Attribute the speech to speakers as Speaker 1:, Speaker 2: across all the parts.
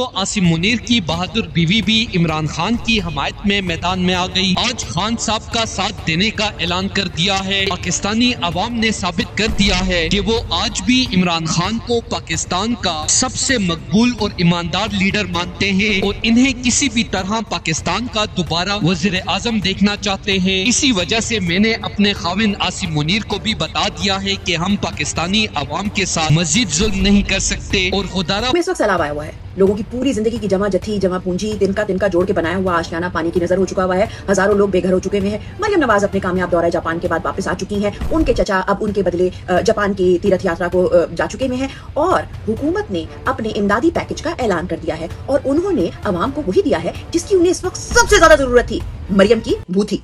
Speaker 1: तो आसिम मुनीर की बहादुर बीवी भी इमरान खान की हमायत में मैदान में आ गई। आज खान साहब का साथ देने का ऐलान कर दिया है। पाकिस्तानी अवाम ने साबित कर दिया है कि वो आज भी इमरान खान को पाकिस्तान का सबसे मकबूल और ईमानदार लीडर मानते हैं और इन्हें किसी भी तरह पाकिस्तान का दोबारा वज़ीर आज़म देखना चाहते हैं। इसी वजह से मैंने अपने खाविन आसिम मुनीर को भी बता दिया है कि हम पाकिस्तानी अवाम के साथ मजीद जुल्म नहीं कर सकते और खुदारा
Speaker 2: इस वक्त सैलाब आया हुआ है। लोगों की पूरी जिंदगी की जमा जथी जमा पूंजी तिनका जोड़ के बनाया हुआ आशियाना पानी की नजर हो चुका हुआ है। हजारों लोग बेघर हो चुके हुए हैं। मरियम नवाज अपने कामयाब दौरा जापान के बाद वापस आ चुकी हैं। उनके चचा अब उनके बदले जापान की तीर्थ यात्रा को जा चुके हुए हैं और हुकूमत ने अपने इमदादी पैकेज का ऐलान कर दिया है और उन्होंने अवाम को वही दिया है जिसकी उन्हें इस वक्त सबसे ज्यादा जरूरत थी। मरियम की बूथी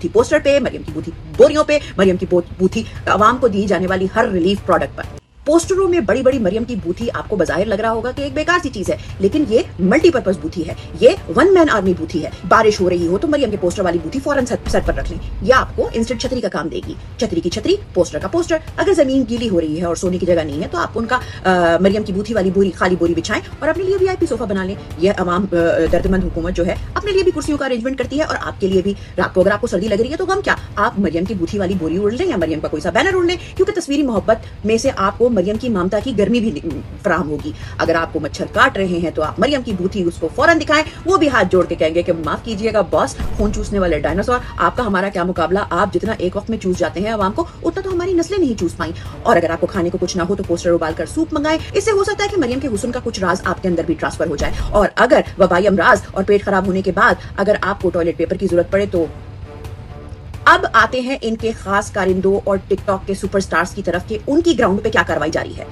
Speaker 2: पोस्टर पे, मरियम की बूथी बोरियों पे, मरियम की बूथी अवाम को दी जाने वाली हर रिलीफ प्रोडक्ट पर। पोस्टरों में बड़ी बड़ी मरियम की बूथी आपको बज़ाहिर लग रहा होगा कि एक बेकार सी चीज है, लेकिन ये मल्टीपर्पज बूथी है। ये वन मैन आर्मी बूथी है। बारिश हो रही हो तो मरियम के पोस्टर वाली बूथी फौरन सर पर रख लें। ये आपको इंस्टेंट छतरी का काम देगी। छतरी की छतरी, पोस्टर का पोस्टर। अगर जमीन गीली हो रही है और सोने की जगह नहीं है तो आप उनका मरियम की बूथी वाली खाली बोरी बिछाएं और अपने लिए VIP सोफा बना लें। यह अवाम दर्दमंद हुकूमत जो है अपने लिए भी कुर्सियों का अरेंजमेंट करती है और आपके लिए भी रात को अगर आपको सर्दी लग रही है तो गम क्या, आप मरियम की बूथी वाली बोरी उड़ लें या मरियम का कोई सा बैनर उड़ लें, क्योंकि तस्वीरी मोहब्बत में से आपको मरियम की ममता की गर्मी भी फराहम होगी। अगर आपको मच्छर काट रहे हैं तो आप मरियम की बूथी उसको फौरन दिखाएं। वो भी हाथ जोड़ के कहेंगे कि माफ कीजिएगा बॉस, खून चूसने वाले डायनासोर, आपका हमारा क्या मुकाबला। आप जितना एक वक्त में चूस जाते हैं अवाम को, उतना तो हमारी नस्लें नहीं चूस पाई। और अगर आपको खाने को कुछ ना हो तो पोस्टर उबाल कर सूप मंगाएं। इससे हो सकता है कि मरियम के हुस्न का कुछ राज आपके अंदर भी ट्रांसफर हो जाए। और अगर वबाई अमराज और पेट खराब होने के बाद अगर आपको टॉयलेट पेपर की जरूरत पड़े तो अब आते हैं इनके खास कारिंदों और टिकटॉक के सुपरस्टार्स की तरफ के उनकी ग्राउंड पे क्या कार्रवाई जारी है।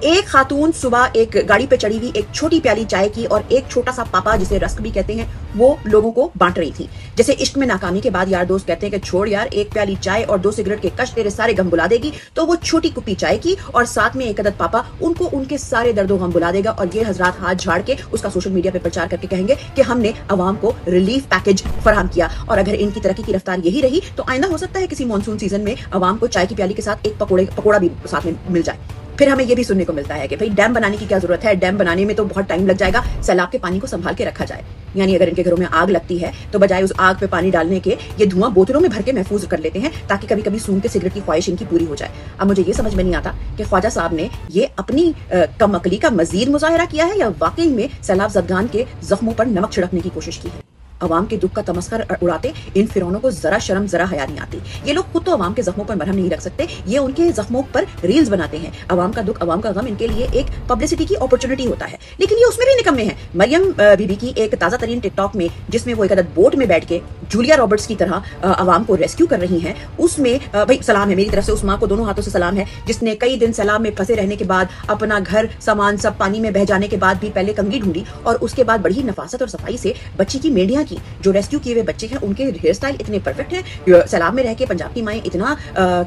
Speaker 2: एक खातून सुबह एक गाड़ी पे चढ़ी हुई एक छोटी प्याली चाय की और एक छोटा सा पापा जिसे रस्क भी कहते हैं वो लोगों को बांट रही थी। जैसे इश्क में नाकामी के बाद यार दोस्त कहते हैं कि छोड़ यार, एक प्याली चाय और 2 सिगरेट के कश तेरे सारे गम बुला देगी, तो वो छोटी कुप्पी चाय की और साथ में एक अदद पापा उनको उनके सारे दर्दों गम बुला देगा। और ये हजरात हाथ झाड़ के उसका सोशल मीडिया पे प्रचार करके कहेंगे कि हमने अवाम को रिलीफ पैकेज फराहम किया। और अगर इनकी तरक्की की रफ्तार यही रही तो आइंदा हो सकता है किसी मानसून सीजन में अवाम को चाय की प्याली के साथ एक पकोड़ा भी साथ में मिल जाए। फिर हमें यह भी सुनने को मिलता है कि भाई डैम बनाने की क्या जरूरत है, डैम बनाने में तो बहुत टाइम लग जाएगा, सैलाब के पानी को संभाल के रखा जाए। यानी अगर इनके घरों में आग लगती है तो बजाय उस आग पे पानी डालने के ये धुआं बोतलों में भर के महफूज कर लेते हैं ताकि कभी कभी सूंघ के सिगरेट की ख्वाहिश इनकी पूरी हो जाए। अब मुझे ये समझ में नहीं आता कि ख्वाजा साहब ने ये अपनी कमअकली का मजीद मुजाहिरा किया है या वाकई में सैलाब ज़दगान के जख्मों पर नमक छिड़कने की कोशिश की है। अवाम के दुख का तमस्कर उड़ाते इन फिरौनों को जरा शर्म जरा हया नहीं आती। ये लोग खुद तो अवाम के जख्मों पर मरहम नहीं रख सकते, ये उनके जख्मों पर रील्स बनाते हैं। अवाम का दुख अवाम का गम इनके लिए एक पब्लिसिटी की अपॉर्चुनिटी होता है, लेकिन ये उसमें भी निकम्मे हैं। मरियम बीबी की एक ताजा तरीन टिकटॉक में जिसमें वो एक अदद बोट में बैठ के जूलिया रॉबर्ट्स की तरह अवाम को रेस्क्यू कर रही हैं, उसमें भाई सलाम है मेरी तरफ से उस माँ को, दोनों हाथों से सलाम है जिसने कई दिन सैलाब में फंसे रहने के बाद अपना घर सामान सब पानी में बह जाने के बाद भी पहले कंघी ढूंढी और उसके बाद बड़ी नफासत और सफाई से बच्ची की मेंढियां की। जो रेस्क्यू किए हुए बच्चे हैं उनके हेयर स्टाइल इतने परफेक्ट हैं, सैलाब में रह के पंजाब की माएं इतना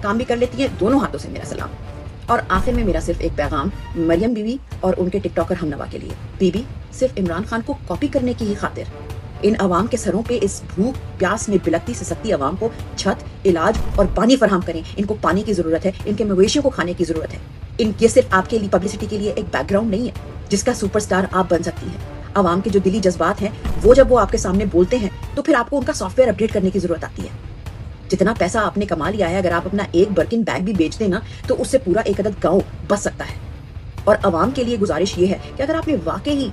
Speaker 2: काम भी कर लेती हैं। दोनों हाथों से मेरा सलाम। और आखिर में मेरा सिर्फ एक पैगाम मरियम बीबी और उनके टिकटॉकर हमनवा के लिए। बीबी सिर्फ इमरान खान को कॉपी करने की ही खातिर इन अवाम के सरों पे इस भूख प्यास में बिलकती सिसकती अवाम को छत, इलाज और पानी फराहम करें। इनको पानी की जरूरत है, इनके मवेशियों को खाने की जरूरत है। ये सिर्फ आपके लिए पब्लिसिटी के लिए एक बैकग्राउंड नहीं है जिसका सुपरस्टार आप बन सकती हैं। अवाम के जो दिली जज्बात हैं जब वो आपके सामने बोलते हैं तो फिर आपको उनका सॉफ्टवेयर अपडेट करने की जरूरत आती है। जितना पैसा आपने कमा लिया है, अगर आप अपना एक बर्किन बैग भी बेच देना तो उससे पूरा एक अदद गांव बच सकता है। और अवाम के लिए गुजारिश ये है कि अगर आपने वाकई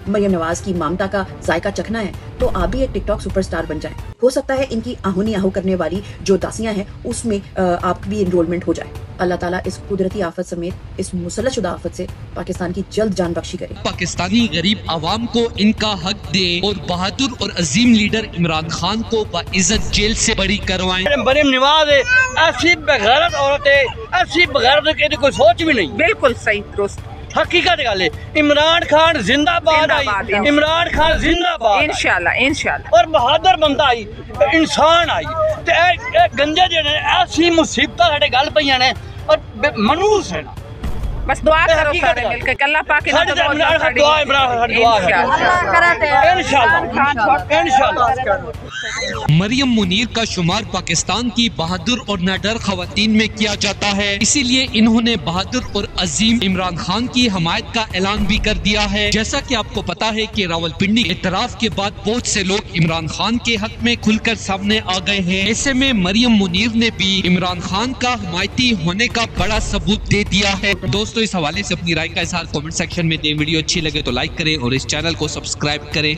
Speaker 2: मरियम नवाज की ममता का जायका चखना है तो आप भी एक टिकटॉक सुपरस्टार बन जाएं। हो सकता है इनकी आहुनी आहू करने वाली जो दासियां हैं उसमें आप भी इनरोलमेंट हो जाए। अल्लाह ताला इस कुदरती आफत समेत इस मुसल्लतशुदा आफत से पाकिस्तान की जल्द जान बख्शी करे।
Speaker 1: पाकिस्तानी गरीब आवाम को इनका हक दे और बहादुर और अजीम लीडर इमरान खान को बाइज्जत जेल से बरी करवाएं।
Speaker 3: मरियम नवाज ऐसी बेगैरत औरत है, ऐसी बेगैरत की कोई सोच भी नहीं।
Speaker 4: बिल्कुल सही दुरुस्त
Speaker 3: हकीकत गल है। इमरान खान जिंदाबाद आई, इमरान खान जिंदाबाद
Speaker 4: इंशाल्लाह
Speaker 3: और बहादुर बंदा आई, इंसान आई। ते गंजे जेने ऐसी मुसीबत साडे गल पईयां ने और मनूस है।
Speaker 4: बस दुआ करो सारे मिलके कि अल्लाह पाक इन्हें
Speaker 3: दुआ इमरान दुआ है इंशाल्लाह।
Speaker 1: मरियम मुनीर का शुमार पाकिस्तान की बहादुर और नाडर खवातीन में किया जाता है, इसीलिए इन्होंने बहादुर और अजीम इमरान खान की हमायत का ऐलान भी कर दिया है। जैसा कि आपको पता है कि रावलपिंडी इतराफ के बाद बहुत से लोग इमरान खान के हक में खुलकर सामने आ गए हैं। ऐसे में मरियम मुनीर ने भी इमरान खान का हमायती होने का बड़ा सबूत दे दिया है। दोस्तों, इस हवाले से अपनी राय का इजहार कमेंट सेक्शन में दें। वीडियो अच्छी लगे तो लाइक करें और इस चैनल को सब्सक्राइब करें।